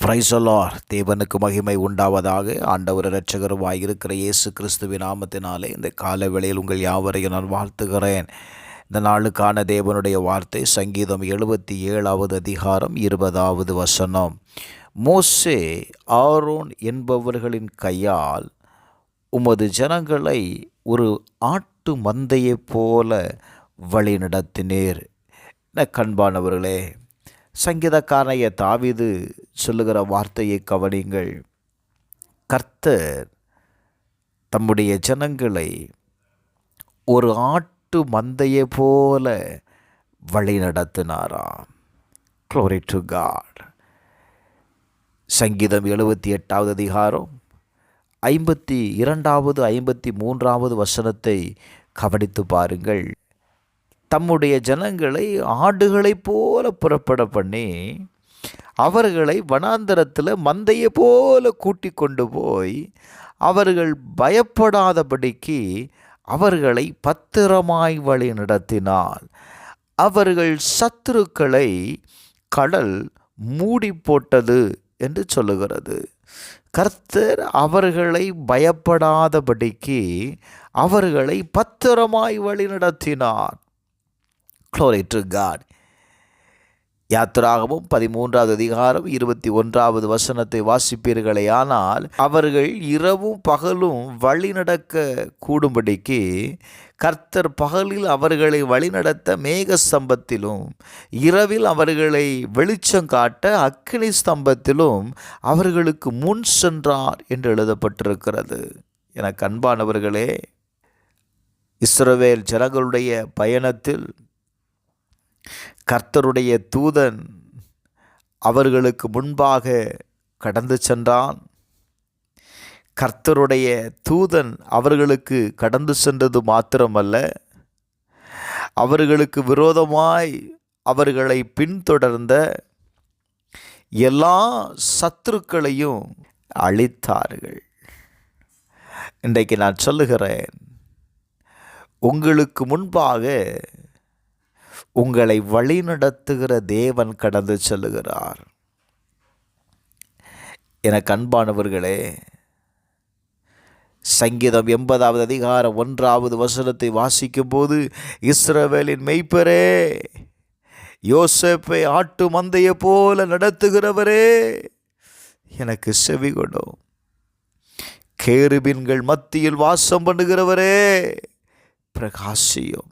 Praise the Lord. தேவனுக்கு மகிமை உண்டாவதாக. ஆண்டவர் இரட்சகருமாய் இருக்கிற இயேசு கிறிஸ்துவின் நாமத்தினாலே இந்த கால வேளையில் உங்கள் யாவரையும் நான் வாழ்த்துகிறேன். இந்த நாளுக்கான தேவனுடைய வார்த்தை சங்கீதம் 77வது அதிகாரம் 20வது வசனம். மோசே ஆரோன் என்பவர்களின் கையால் உமது ஜனங்களை ஒரு ஆட்டு மந்தையைப் போல வழி நடத்தினீர். கண்பானவர்களே, சங்கீதக்காரனாகிய தாவீது சொல்லுகிற வார்த்தையை கவனிங்கள். கர்த்தர் தம்முடைய ஜனங்களை ஒரு ஆட்டு மந்தையை போல வழி நடத்தினாராம். Glory to God. சங்கீதம் 78வது அதிகாரம் 52வது 53வது வசனத்தை கவனித்து பாருங்கள். தம்முடைய ஜனங்களை ஆடுகளைப் போல புறப்பட பண்ணி அவர்களை வனாந்தரத்தில் மந்தையை போல கூட்டி கொண்டு போய் அவர்கள் பயப்படாதபடிக்கு அவர்களை பத்திரமாய் வழி நடத்தினார். அவர்கள் சத்துருக்களை கடல் மூடி போட்டது என்று சொல்லுகிறது. கர்த்தர் அவர்களை பயப்படாதபடிக்கு அவர்களை பத்திரமாய் வழி நடத்தினார். Glory to God. யாத்திராகமம் 13வது அதிகாரம் 21வது வசனத்தை வாசிப்பீர்களே, ஆனால் அவர்கள் இரவும் பகலும் வழி நடக்க கூடும்படிக்கு கர்த்தர் பகலில் அவர்களை வழிநடத்த மேக ஸ்தம்பத்திலும் இரவில் அவர்களை வெளிச்சம் காட்ட அக்கினி ஸ்தம்பத்திலும் அவர்களுக்கு முன் சென்றார் என்று எழுதப்பட்டிருக்கிறது. எனக்கு அன்பானவர்களே, இஸ்ரவேல் ஜனங்களுடைய பயணத்தில் கர்த்தருடைய தூதன் அவர்களுக்கு முன்பாக கடந்து சென்றான். கர்த்தருடைய தூதன் அவர்களுக்கு கடந்து சென்றது மாத்திரமல்ல, அவர்களுக்கு விரோதமாய் அவர்களை பின்தொடர்ந்த எல்லா சத்துருக்களையும் அழித்தார்கள். இன்றைக்கு நான் சொல்லுகிறேன், உங்களுக்கு முன்பாக உங்களை வழிநடத்துகிற தேவன் கடந்து செல்லுகிறார். எனக்கு அன்பானவர்களே, சங்கீதம் 80வது அதிகாரம் 1வது வசனத்தை வாசிக்கும் போது, இஸ்ரவேலின் மெய்ப்பரே, யோசேப்பை ஆட்டு மந்தையை போல நடத்துகிறவரே, எனக்கு செவி கொடும். கேருபீன்கள் மத்தியில் வாசம் பண்ணுகிறவரே, பிரகாசியும்.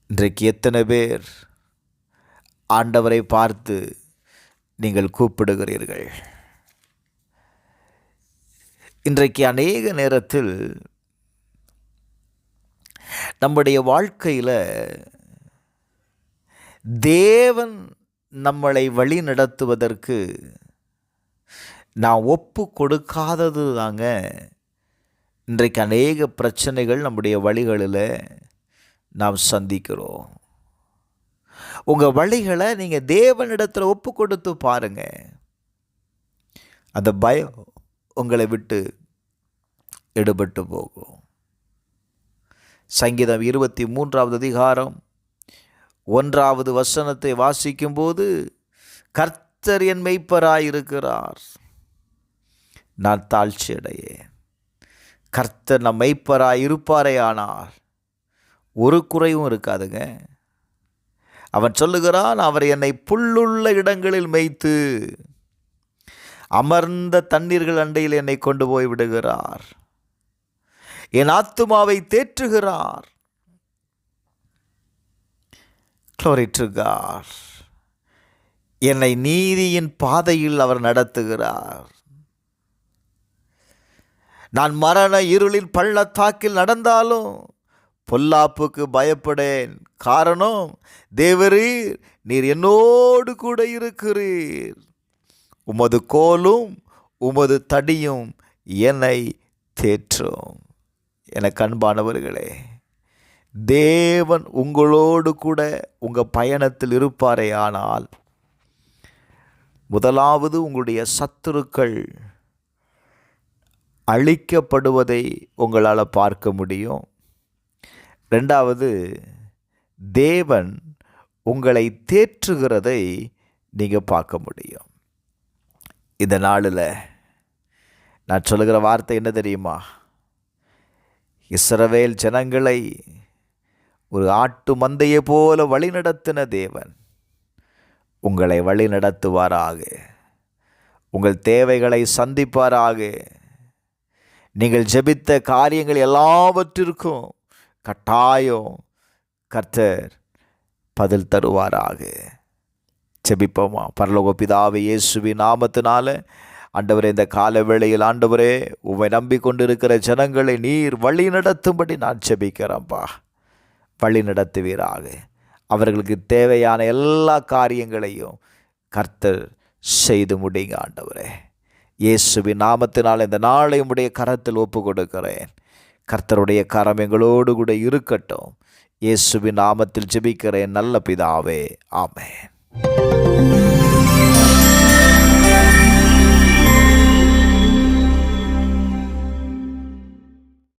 இன்றைக்கு எத்தனை பேர் ஆண்டவரை பார்த்து நீங்கள் கூப்பிடுகிறீர்கள்? இன்றைக்கு அநேக நேரத்தில் நம்முடைய வாழ்க்கையில் தேவன் நம்மளை வழி நடத்துவதற்கு நான் ஒப்பு கொடுக்காதது தாங்க இன்றைக்கு அநேக பிரச்சனைகள் நம்முடைய வழிகளில் நாம் சந்திக்கிறோம். உங்கள் வழிகளை நீங்கள் தேவனிடத்தில் ஒப்பு கொடுத்து பாருங்கள். அந்த பயம் உங்களை விட்டு எடுபட்டு போகும். சங்கீதம் 23வது அதிகாரம் 1வது வசனத்தை வாசிக்கும்போது, கர்த்தர் என் மெய்ப்பராயிருக்கிறார், நான் தாழ்ச்சி அடையேன். கர்த்தர் நம் மெய்ப்பராய் இருப்பாரே ஆனால் ஒரு குறைவும் இருக்காதுங்க. அவன் சொல்லுகிறான், அவர் என்னை புல்லுள்ள இடங்களில் மேய்த்து அமர்ந்த தண்ணீர்கள் அண்டையில் என்னை கொண்டு போய் விடுகிறார். என் ஆத்துமாவை தேற்றுகிறார். Glory to God. என்னை நீதியின் பாதையில் அவர் நடத்துகிறார். நான் மரண இருளின் பள்ளத்தாக்கில் நடந்தாலும் பொல்லாப்புக்கு பயப்படேன். காரணம், தேவரீர் நீர் என்னோடு கூட இருக்கிறீர். உமது கோலும் உமது தடியும் என்னை தேற்றும். எனக்கு அன்பானவர்களே, தேவன் உங்களோடு கூட உங்கள் பயணத்தில் இருப்பாரே ஆனால், முதலாவது உங்களுடைய சத்துருக்கள் அழிக்கப்படுவதை உங்களால் பார்க்க முடியும். ரெண்டாவது, தேவன் உங்களை தேற்றுகிறதை நீங்கள் பார்க்க முடியும். இந்த நாளில் நான் சொல்லுகிற வார்த்தை என்ன தெரியுமா? இஸ்ரவேல் ஜனங்களை ஒரு ஆட்டு மந்தையை போல வழிநடத்தின தேவன் உங்களை வழி நடத்துவாராக. உங்கள் தேவைகளை சந்திப்பாராக. நீங்கள் ஜெபித்த காரியங்கள் எல்லாவற்றிற்கும் கட்டாயம் கர்த்தர் பதில் தருவாராக. ஜெபிப்போமா? பரலோக பிதாவே, இயேசுவின் நாமத்தினால ஆண்டவரே, இந்த கால வேளையில் ஆண்டவரே, உம்மை நம்பிக்கொண்டிருக்கிற ஜனங்களை நீர் வழி நடத்தும்படி நான் ஜெபிக்கிறேன்ப்பா. வழி நடத்துவீராக. அவர்களுக்கு தேவையான எல்லா காரியங்களையும் கர்த்தர் செய்து முடிங்க ஆண்டவரே. இயேசுவின் நாமத்தினால் இந்த நாளை உம்முடைய கரத்தில் ஒப்பு கொடுக்கிறேன். கர்த்தருடைய கரம் எங்களோடு கூட இருக்கட்டும். இயேசுவின் நாமத்தில் ஜெபிக்கிறேன் நல்ல பிதாவே, ஆமென்.